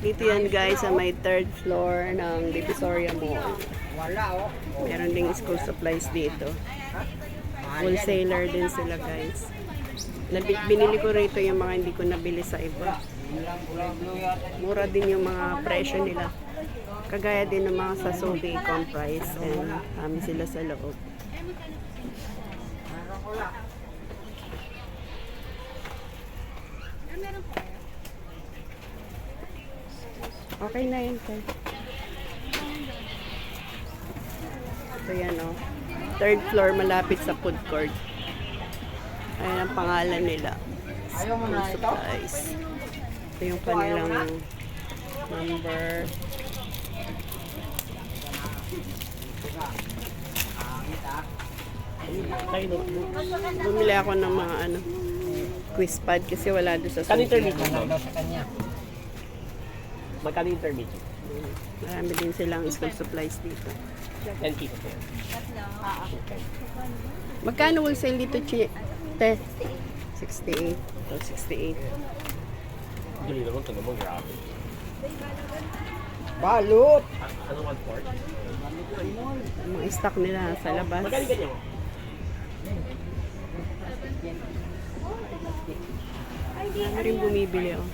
Dito yan guys sa may third floor ng Divisoria Mall. Meron ding school supplies dito. Wholesaler din sila guys. Binili ko rito yung mga hindi ko nabili sa iba. Mura din yung mga presyo nila. Kagaya din ng mga sa Sobe Comprise and kami sila sa loob. Okay na yun, sir. So yan o. Third floor malapit sa food court. Ayan ang pangalan nila. School supplies. Ito yung kanilang number. Bumili ako ng mga quiz pad kasi wala doon sa Kan Sobe. intermediate sa kanya. Magkano intermediate? Marami din silang school supplies dito. 10 pesos po. Magkano wholesale dito, Te? 68. Ito, 68. Dali naman ito naman, grabe. Balot! Ano 1/4? Mga stock nila sa labas. Magkano ganyan? Ano rin bumibili, oh.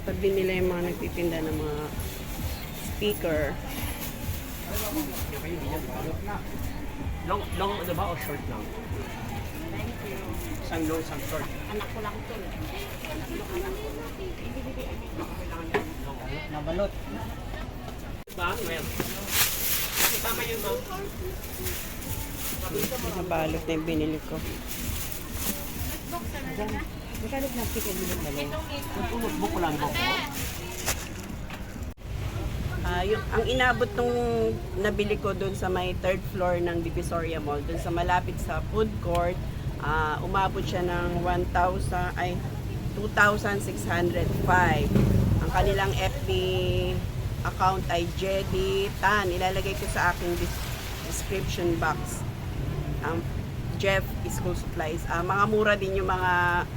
Kapag din nila yung mga nagtitinda ng mga speaker. Long ano ba o short lang? Isang long, isang short. Anak ko lang ito. Nabalot. Ba? Well. Tama yun, ma'am. Mga balot na yung binili ko. Magkano plastic ang bilog na lang? Notebook ko lang, book ko. Ang inabot nung nabili ko doon sa may third floor ng Divisoria Mall, doon sa malapit sa food court, umabot siya ng 2,605. Ang kanilang FB account ay Jedi Tan. Ilalagay ko sa aking description box. Jeff School Supplies. Mga mura din yung mga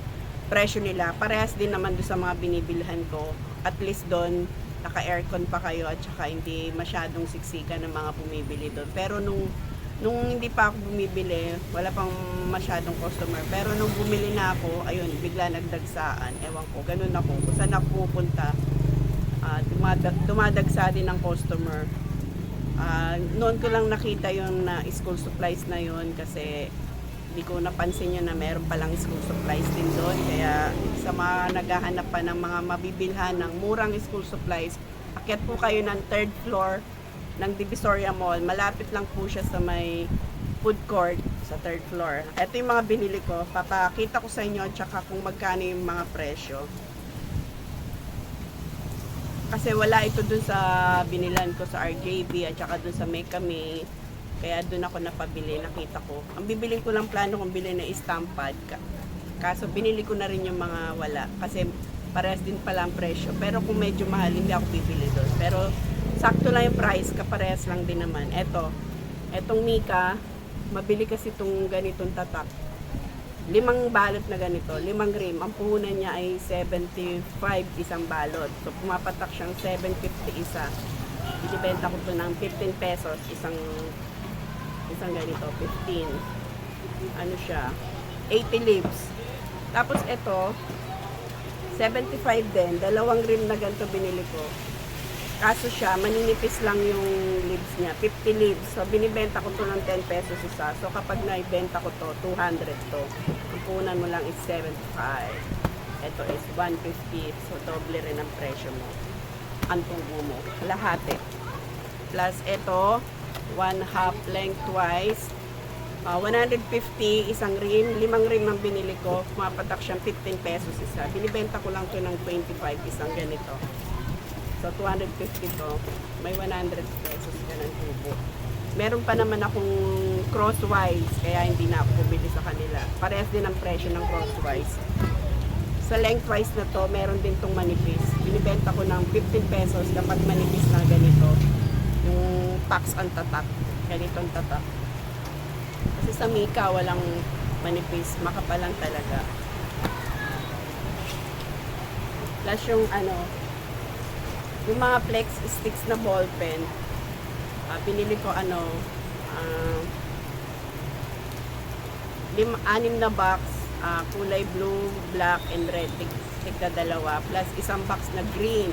presyo nila. Parehas din naman doon sa mga binibilhan ko. At least doon, naka-aircon pa kayo at saka hindi masyadong siksikan ng mga bumibili doon. Pero nung hindi pa ako bumibili, wala pang masyadong customer. Pero nung bumili na ako, ayun, bigla nagdagsaan. Ewan ko, ganun ako. Kung saan ako pupunta, dumadagsa din ng customer. Noon ko lang nakita yung school supplies na yun kasi hindi ko napansin yun na meron palang school supplies din doon. Kaya sa mga naghahanap pa ng mga mabibilhan ng murang school supplies, akyat po kayo ng third floor ng Divisoria Mall. Malapit lang po siya sa may food court sa third floor. Ito yung mga binili ko. Papakita ko sa inyo tsaka kung magkano yung mga presyo. Kasi wala ito dun sa binilan ko sa RJB at saka dun sa Mekame. Kaya dun ako napabili, nakita ko. Ang bibiling ko lang plano kong bilhin na stamp pad. Kaso binili ko na rin yung mga wala. Kasi parehas din pala ang presyo. Pero kung medyo mahal, hindi ako bibili doon. Pero sakto lang yung price, kaparehas lang din naman. Etong Mika, mabili kasi itong ganitong tatak. 5 balot na ganito, 5 rim. Ang puhunan niya ay 75 isang balot. So pumapatak siyang 750 isa. Ibibenta ko to ng 15 pesos isang ganito, 15. Ano siya? 80 leaves. Tapos ito 75 din, 2 rim na ganito binili ko. Kaso siya, maninipis lang yung leaves niya, 50 leaves. So, binibenta ko to ng 10 pesos isa. So, kapag naibenta ko to, 200 to. Ang punan mo lang is 75. Ito is 150. So, doble rin ang presyo mo. Ang tubo mo. Lahati. Plus, ito, 1/2 lengthwise. 150 isang rim. 5 rim ang binili ko. Mapatak siyang 15 pesos isa. Binibenta ko lang to ng 25 isang ganito. So, 250 to. May 100 pesos ka ng tubo. Meron pa naman akong crosswise, kaya hindi na ako bumili sa kanila. Parehas din ang presyo ng crosswise. Sa lengthwise na to, meron din tong manipis. Binibenta ko ng 15 pesos kapag manipis na ganito. Yung tax ang tatak. Ganitong tatak. Kasi sa Mika, walang manipis. Makapalan talaga. Plus yung yung mga flex sticks na ball pen. Pinili ko anim na box, kulay blue, black, and red, tigda dalawa, plus isang box na green.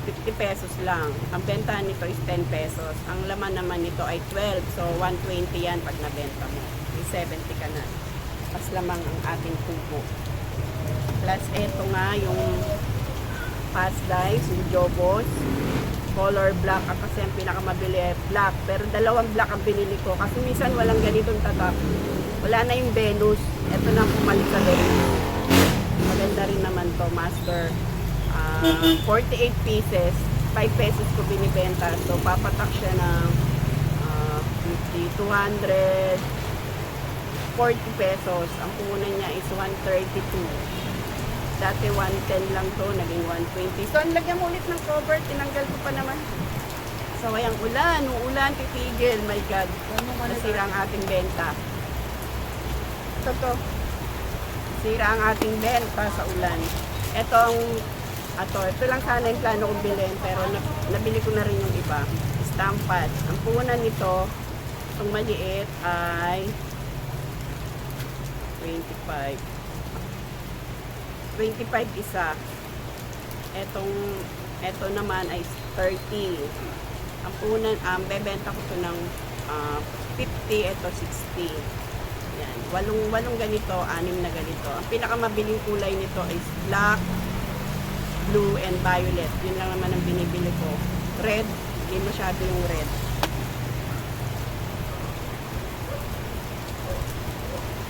50 pesos lang. Ang benta nito is 10 pesos. Ang laman naman nito ay 12. So, 120 yan pag nabenta mo. May 70 ka na. Pas lamang ang ating tubo. Plus, eto nga yung pass dice, yung Jobos. Color black. Kasi ang pinakamabili black. Pero dalawang black ang binili ko. Kasi minsan walang ganitong tatak. Wala na yung Venus. Eto na pumalit sa Venus. Maganda rin naman to, master. 48 pieces, 5 pesos ko binibenta. So, papatak siya ng 50, 200, 40 pesos. Ang puhunan niya is 132. Dati 110 lang to, naging 120. So, ang lagyan mo ulit ng cover, tinanggal ko pa naman. So, ayang ulan, uulan, titigil. My God, nasira ang ating benta. Sira ang ating benta sa ulan. Ito lang sana yung plano kong bilhin, pero nabili ko na rin yung iba. Stamp pad. Ang puhunan nito, itong maliit ay 25. 25 isa. Ito naman ay 30. Ang puhunan, bebenta ko ito ng 50, ito 60. Yan. Walong ganito, 6 na ganito. Ang pinakamabiling kulay nito is black, blue, and violet. Yun lang naman ang binibili ko. Red, hindi masyado yung red.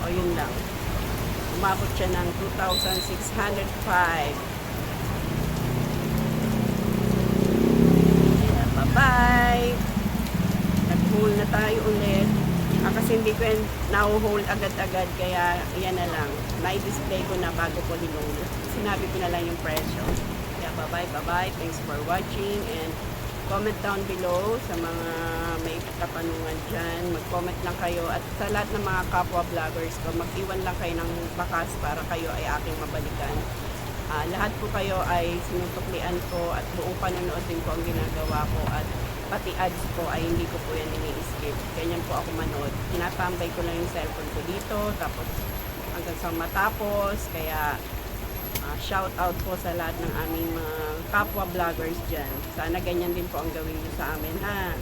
O, yun lang. Umabot siya ng 2,605. Yeah, bye-bye! Nag-haul na tayo ulit. Kasi hindi ko yung na-haul agad-agad, kaya yan na lang. May-display ko na bago ko hinul. Sinabi ko na lang yung presyo. Kaya bye-bye. Thanks for watching, and comment down below sa mga may katanungan dyan. Mag-comment lang kayo, at sa lahat ng mga kapwa vloggers ko, mag-iwan lang kayo ng bakas para kayo ay aking mabalikan. Lahat po kayo ay sinusuklian ko, at buong panonood din ko ang ginagawa ko, at pati ads ko ay hindi ko po yan ini-skip. Ganyan po ako manood. Tinatambay ko lang yung cellphone ko dito, tapos hanggang sa matapos. Kaya shout out po sa lahat ng aming mga kapwa vloggers dyan. Sana ganyan din po ang gawin nyo sa amin, ha?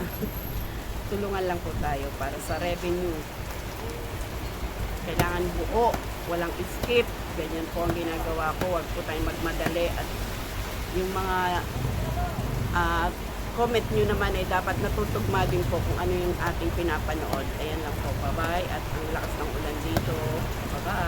Tulungan lang po tayo para sa revenue. Kailangan buo, walang skip. Ganyan po ang ginagawa ko. Huwag po tayong magmadali. At yung mga comment nyo naman ay dapat natutugma din po kung ano yung ating pinapanood. Ayan lang po. Bye-bye. At ang lakas ng ulan dito. Bye-bye.